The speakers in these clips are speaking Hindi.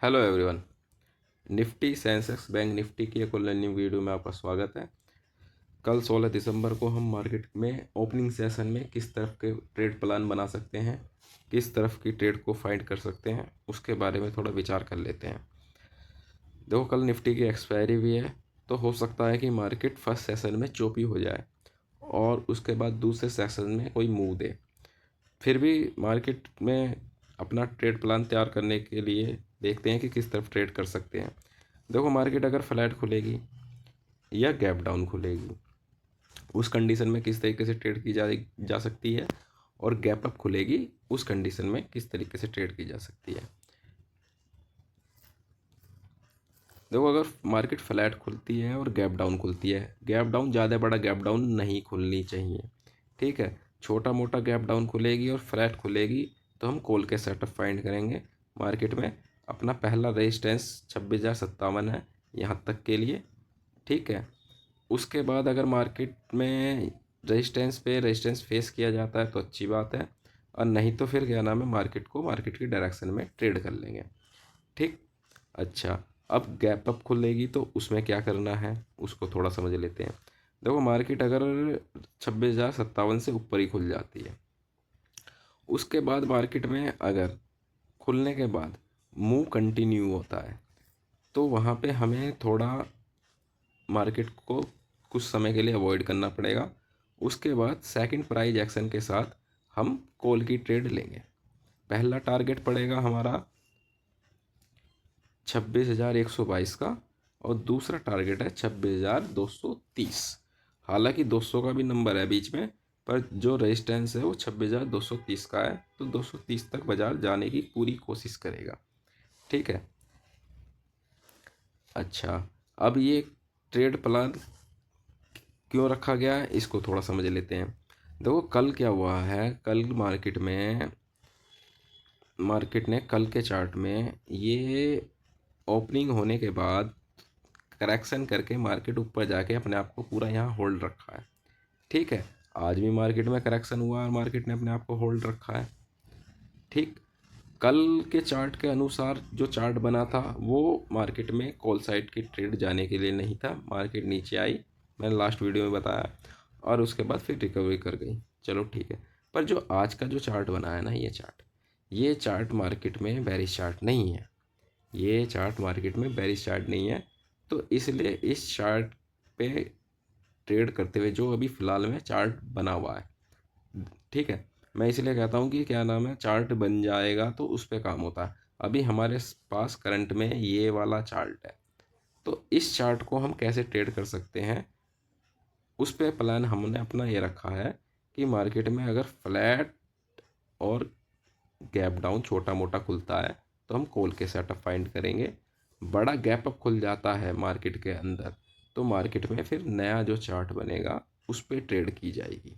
Hello everyone. Nifty Sensex bank Nifty की एक और न्यू वीडियो में आपका स्वागत है। कल 16 दिसंबर को हम मार्केट में ओपनिंग सेशन में किस तरफ के ट्रेड प्लान बना सकते हैं, किस तरफ की ट्रेड को फाइंड कर सकते हैं, उसके बारे में थोड़ा विचार कर लेते हैं। देखो, कल निफ्टी की एक्सपायरी भी है, तो हो सकता है कि मार्केट फर्स्ट सेशन में चोपी हो जाए और उसके बाद दूसरे सेशन में कोई मूव दे। फिर भी मार्केट में अपना ट्रेड प्लान तैयार करने के लिए देखते हैं कि किस तरफ ट्रेड कर सकते हैं। देखो, मार्केट अगर फ्लैट खुलेगी या गैप डाउन खुलेगी, उस कंडीशन में किस तरीके से ट्रेड की जा सकती है, और गैप अप खुलेगी उस कंडीशन में किस तरीके से ट्रेड की जा सकती है। देखो, अगर मार्केट फ्लैट खुलती है और गैप डाउन खुलती है, गैप डाउन ज़्यादा बड़ा गैप डाउन नहीं खुलनी चाहिए, ठीक है। छोटा मोटा गैप डाउन खुलेगी और फ्लैट खुलेगी तो हम कॉल के सेटअप फाइंड करेंगे। मार्केट में अपना पहला रेजिस्टेंस 26,057 है यहाँ तक के लिए, ठीक है। उसके बाद अगर मार्केट में रेजिस्टेंस फेस किया जाता है तो अच्छी बात है, और नहीं तो फिर क्या नाम है, मार्केट की डायरेक्शन में ट्रेड कर लेंगे, ठीक। अच्छा, अब गैप अप खुलेगी तो उसमें क्या करना है उसको थोड़ा समझ लेते हैं। देखो, मार्केट अगर 26,057 से ऊपर ही खुल जाती है, उसके बाद मार्केट में अगर खुलने के बाद मूव कंटिन्यू होता है, तो वहाँ पे हमें थोड़ा मार्केट को कुछ समय के लिए अवॉइड करना पड़ेगा। उसके बाद सेकंड प्राइज एक्शन के साथ हम कॉल की ट्रेड लेंगे। पहला टारगेट पड़ेगा हमारा 26,122 का, और दूसरा टारगेट है 26,230। हालांकि 200 का भी नंबर है बीच में, पर जो रेजिस्टेंस है वो 26,230 का है, तो 230 तक बाजार जाने की पूरी कोशिश करेगा, ठीक है। अच्छा, अब ये ट्रेड प्लान क्यों रखा गया है इसको थोड़ा समझ लेते हैं। देखो, कल क्या हुआ है, कल मार्केट ने कल के चार्ट में ये ओपनिंग होने के बाद करेक्शन करके मार्केट ऊपर जाके अपने आप को पूरा यहाँ होल्ड रखा है, ठीक है। आज भी मार्केट में करेक्शन हुआ और मार्केट ने अपने आप को होल्ड रखा है, ठीक। कल के चार्ट के अनुसार जो चार्ट बना था वो मार्केट में कॉल साइड की ट्रेड जाने के लिए नहीं था। मार्केट नीचे आई, मैंने लास्ट वीडियो में बताया, और उसके बाद फिर रिकवरी कर गई, चलो ठीक है। पर जो आज का जो चार्ट बना है ना, ये चार्ट मार्केट में बेरिश चार्ट नहीं है, ये चार्ट मार्केट में बेरिश चार्ट नहीं है। तो इसलिए इस चार्ट पे ट्रेड करते हुए जो अभी फ़िलहाल में चार्ट बना हुआ है, ठीक है, मैं इसलिए कहता हूँ कि क्या नाम है, चार्ट बन जाएगा तो उस पर काम होता है। अभी हमारे पास करंट में ये वाला चार्ट है, तो इस चार्ट को हम कैसे ट्रेड कर सकते हैं उस पर प्लान हमने अपना ये रखा है कि मार्केट में अगर फ्लैट और गैप डाउन छोटा मोटा खुलता है तो हम कॉल के सेटअप फाइंड करेंगे। बड़ा गैप अप खुल जाता है मार्केट के अंदर, तो मार्केट में फिर नया जो चार्ट बनेगा उस पर ट्रेड की जाएगी,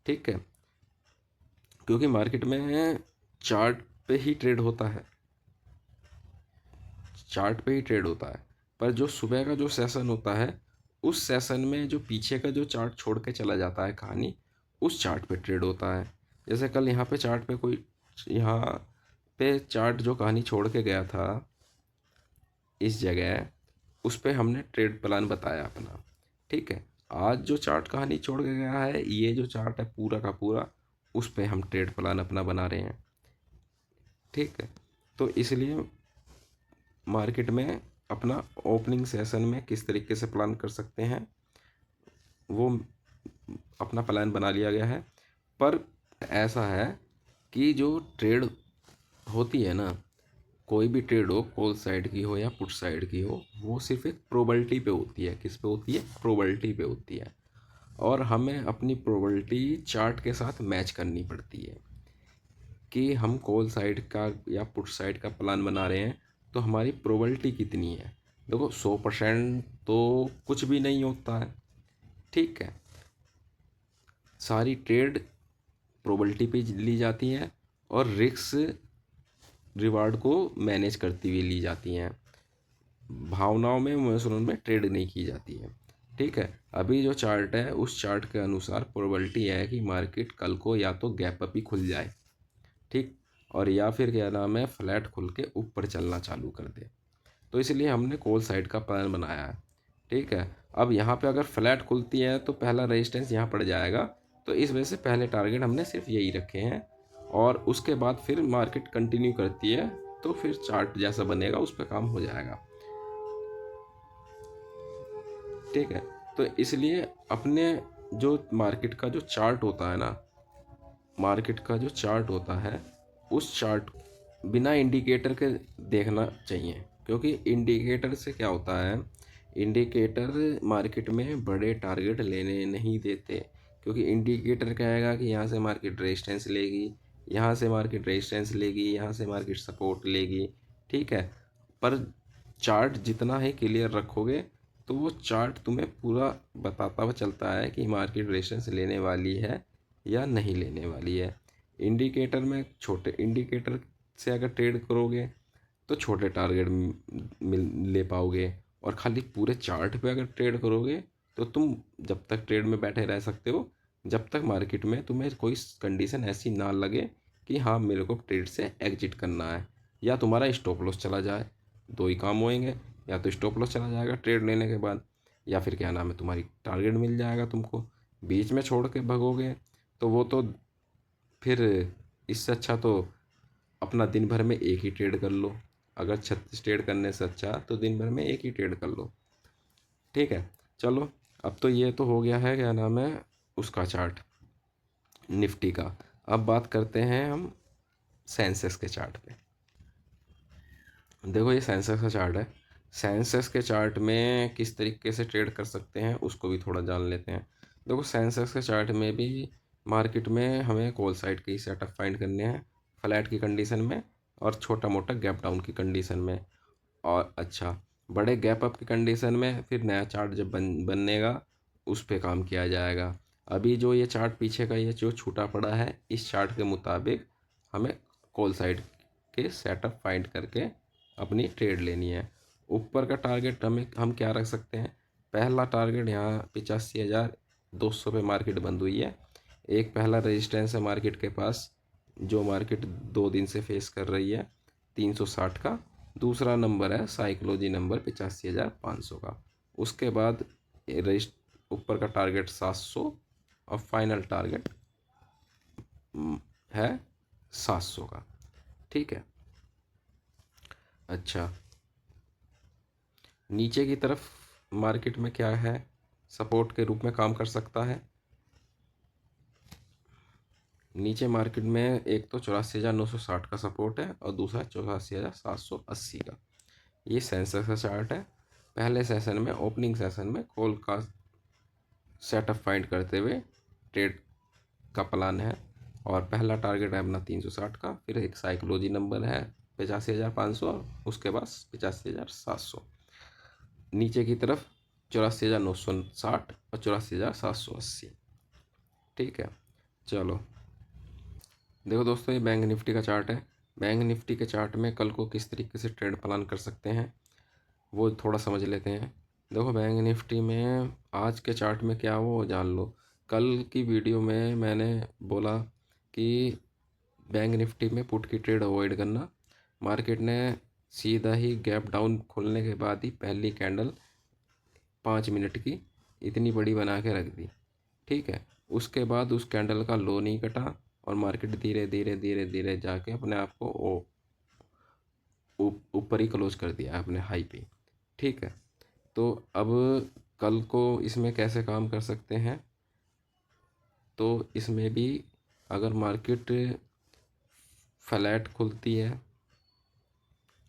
ठीक है। क्योंकि मार्केट में चार्ट पे ही ट्रेड होता है, चार्ट पे ही ट्रेड होता है। पर जो सुबह का जो सेशन होता है, उस सेशन में जो पीछे का जो चार्ट छोड़ के चला जाता है कहानी, उस चार्ट पे ट्रेड होता है। जैसे कल यहाँ पे चार्ट पे कोई, यहाँ पे चार्ट जो कहानी छोड़ के गया था इस जगह, उस पे हमने ट्रेड प्लान बताया अपना, ठीक है। आज जो चार्ट कहानी छोड़ के गया है, ये जो चार्ट है पूरा का पूरा, उस पे हम ट्रेड प्लान अपना बना रहे हैं, ठीक है। तो इसलिए मार्केट में अपना ओपनिंग सेशन में किस तरीके से प्लान कर सकते हैं वो अपना प्लान बना लिया गया है। पर ऐसा है कि जो ट्रेड होती है ना, कोई भी ट्रेड हो, कॉल साइड की हो या पुट साइड की हो, वो सिर्फ एक प्रोबेबिलिटी पे होती है। किस पे होती है? प्रोबेबिलिटी पे होती है। और हमें अपनी प्रोबेबिलिटी चार्ट के साथ मैच करनी पड़ती है कि हम कॉल साइड का या पुट साइड का प्लान बना रहे हैं तो हमारी प्रोबेबिलिटी कितनी है। देखो, 100% तो कुछ भी नहीं होता है, ठीक है। सारी ट्रेड प्रोबेबिलिटी पे ली जाती हैं और रिस्क रिवार्ड को मैनेज करती हुई ली जाती हैं। भावनाओं में, इमोशनल में ट्रेड नहीं की जाती है, ठीक है। अभी जो चार्ट है उस चार्ट के अनुसार प्रोबेबिलिटी है कि मार्केट कल को या तो गैप अप ही खुल जाए, ठीक, और या फिर क्या नाम है फ्लैट खुल के ऊपर चलना चालू कर दे। तो इसलिए हमने कॉल साइड का प्लान बनाया है। ठीक है, अब यहाँ पे अगर फ्लैट खुलती है तो पहला रेजिस्टेंस यहाँ पड़ जाएगा, तो इस वजह से पहले टारगेट हमने सिर्फ यही रखे हैं। और उसके बाद फिर मार्केट कंटिन्यू करती है तो फिर चार्ट जैसा बनेगा उस पर काम हो जाएगा। ठीक है, तो इसलिए अपने जो मार्केट का जो चार्ट होता है ना, मार्केट का जो चार्ट होता है उस चार्ट बिना इंडिकेटर के देखना चाहिए, क्योंकि इंडिकेटर से क्या होता है, इंडिकेटर मार्केट में बड़े टारगेट लेने नहीं देते। क्योंकि इंडिकेटर कहेगा कि यहाँ से मार्केट रेजिस्टेंस लेगी, यहाँ से मार्केट रेजिस्टेंस लेगी, यहाँ से मार्केट सपोर्ट लेगी। ठीक है, पर चार्ट जितना ही क्लियर रखोगे तो वो चार्ट तुम्हें पूरा बताता हुआ चलता है कि मार्केट रेजिस्टेंस लेने वाली है या नहीं लेने वाली है। इंडिकेटर में छोटे इंडिकेटर से अगर ट्रेड करोगे तो छोटे टारगेट ले पाओगे, और खाली पूरे चार्ट पे अगर ट्रेड करोगे तो तुम जब तक ट्रेड में बैठे रह सकते हो जब तक मार्केट में तुम्हें कोई कंडीशन ऐसी ना लगे कि हाँ मेरे को ट्रेड से एग्जिट करना है, या तुम्हारा स्टॉप लॉस चला जाए। दो ही काम होएंगे, या तो स्टॉप लॉस चला जाएगा ट्रेड लेने के बाद, या फिर क्या नाम है तुम्हारी टारगेट मिल जाएगा तुमको। बीच में छोड़ के भगोगे तो वो तो फिर, इससे अच्छा तो अपना दिन भर में एक ही ट्रेड कर लो। अगर 36 ट्रेड करने से अच्छा तो दिन भर में एक ही ट्रेड कर लो। ठीक है, चलो अब तो ये तो हो गया है क्या नाम है उसका चार्ट निफ्टी का। अब बात करते हैं हम सेंसेक्स के चार्ट पे। देखो ये सेंसेक्स का चार्ट है। सेंसेक्स के चार्ट में किस तरीके से ट्रेड कर सकते हैं उसको भी थोड़ा जान लेते हैं। देखो सेंसेक्स के चार्ट में भी मार्केट में हमें कॉल साइड के ही सेटअप फाइंड करने हैं, फ्लैट की कंडीशन में और छोटा मोटा गैप डाउन की कंडीशन में। और अच्छा, बड़े गैप अप की कंडीशन में फिर नया चार्ट जब बनेगा उस पे काम किया जाएगा। अभी जो ये चार्ट पीछे का ये जो छूटा पड़ा है इस चार्ट के मुताबिक हमें कॉल साइड के सेटअप फाइंड करके अपनी ट्रेड लेनी है। ऊपर का टारगेट हम क्या रख सकते हैं, पहला टारगेट यहाँ 85,200 पे मार्केट बंद हुई है। एक पहला रेजिस्टेंस है मार्केट के पास जो मार्केट 2 दिन से फेस कर रही है 360 का। दूसरा नंबर है साइकोलॉजी नंबर 85,500 का। उसके बाद रजिस्ट ऊपर का टारगेट 700 और फाइनल टारगेट है 700 का। ठीक है, अच्छा नीचे की तरफ मार्केट में क्या है, सपोर्ट के रूप में काम कर सकता है। नीचे मार्केट में एक तो 84,960 का सपोर्ट है और दूसरा 84,780 का। ये सेंसेक्स का चार्ट है। पहले सेशन में ओपनिंग सेशन में कॉल का सेटअप फाइंड करते हुए ट्रेड का प्लान है। और पहला टारगेट है अपना 360 का, फिर एक साइकोलॉजी नंबर है 85,500, उसके बाद 85,700। नीचे की तरफ 84,960 और 84,780। ठीक है, चलो देखो दोस्तों ये बैंक निफ्टी का चार्ट है। बैंक निफ्टी के चार्ट में कल को किस तरीके से ट्रेड प्लान कर सकते हैं वो थोड़ा समझ लेते हैं। देखो बैंक निफ्टी में आज के चार्ट में क्या वो जान लो। कल की वीडियो में मैंने बोला कि बैंक निफ्टी में पुट की ट्रेड अवॉइड करना। मार्केट ने सीधा ही गैप डाउन खुलने के बाद ही पहली कैंडल 5 मिनट की इतनी बड़ी बना के रख दी। ठीक है, उसके बाद उस कैंडल का लो नहीं कटा और मार्केट धीरे धीरे धीरे धीरे जाके अपने आप को ऊपर ही क्लोज कर दिया अपने हाई पे। ठीक है, तो अब कल को इसमें कैसे काम कर सकते हैं, तो इसमें भी अगर मार्केट फ्लैट खुलती है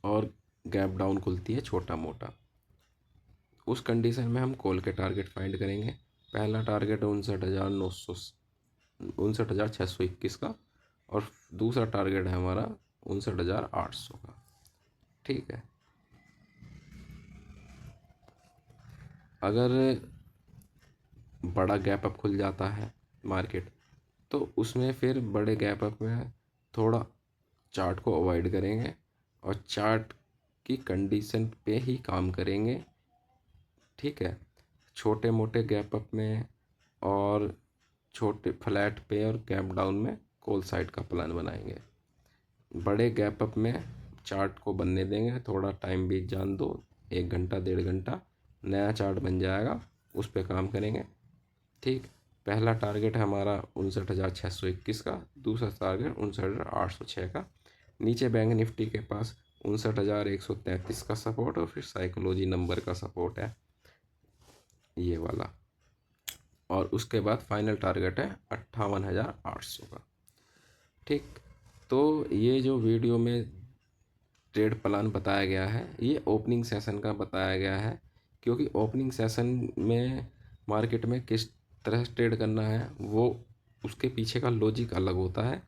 और गैप डाउन खुलती है छोटा मोटा, उस कंडीशन में हम कॉल के टारगेट फाइंड करेंगे। पहला टारगेट 59,621 का और दूसरा टारगेट है हमारा 59,800 का। ठीक है, अगर बड़ा गैप अप खुल जाता है मार्केट तो उसमें फिर बड़े गैप अप में थोड़ा चार्ट को अवॉइड करेंगे और चार्ट की कंडीशन पे ही काम करेंगे। ठीक है, छोटे मोटे गैप अप में और छोटे फ्लैट पे और गैप डाउन में कॉल साइड का प्लान बनाएंगे। बड़े गैप अप में चार्ट को बनने देंगे, थोड़ा टाइम भी जान दो, 1 घंटा 1.5 घंटा, नया चार्ट बन जाएगा, उस पर काम करेंगे। ठीक, पहला टारगेट है हमारा 59,621 का, दूसरा टारगेट 59,806 का। नीचे बैंक निफ्टी के पास 59,133 का सपोर्ट और फिर साइकोलॉजी नंबर का सपोर्ट है ये वाला, और उसके बाद फाइनल टारगेट है 58,800 का। ठीक, तो ये जो वीडियो में ट्रेड प्लान बताया गया है ये ओपनिंग सेशन का बताया गया है, क्योंकि ओपनिंग सेशन में मार्केट में किस तरह से ट्रेड करना है वो उसके पीछे का लॉजिक अलग होता है,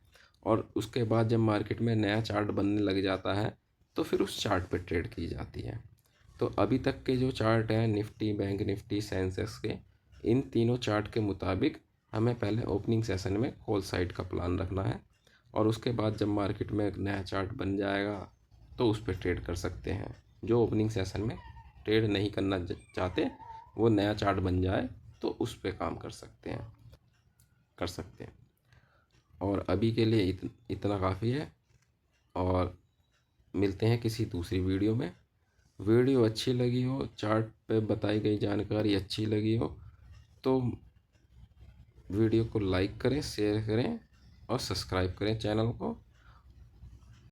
और उसके बाद जब मार्केट में नया चार्ट बनने लग जाता है तो फिर उस चार्ट पे ट्रेड की जाती है। तो अभी तक के जो चार्ट हैं निफ्टी, बैंक निफ्टी, सेंसेक्स के, इन तीनों चार्ट के मुताबिक हमें पहले ओपनिंग सेशन में कॉल साइड का प्लान रखना है, और उसके बाद जब मार्केट में एक नया चार्ट बन जाएगा तो उस पर ट्रेड कर सकते हैं। जो ओपनिंग सेशन में ट्रेड नहीं करना चाहते वो नया चार्ट बन जाए तो उस पर काम कर सकते हैं। और अभी के लिए इतना काफ़ी है, और मिलते हैं किसी दूसरी वीडियो में। वीडियो अच्छी लगी हो, चार्ट पे बताई गई जानकारी अच्छी लगी हो तो वीडियो को लाइक करें, शेयर करें और सब्सक्राइब करें चैनल को।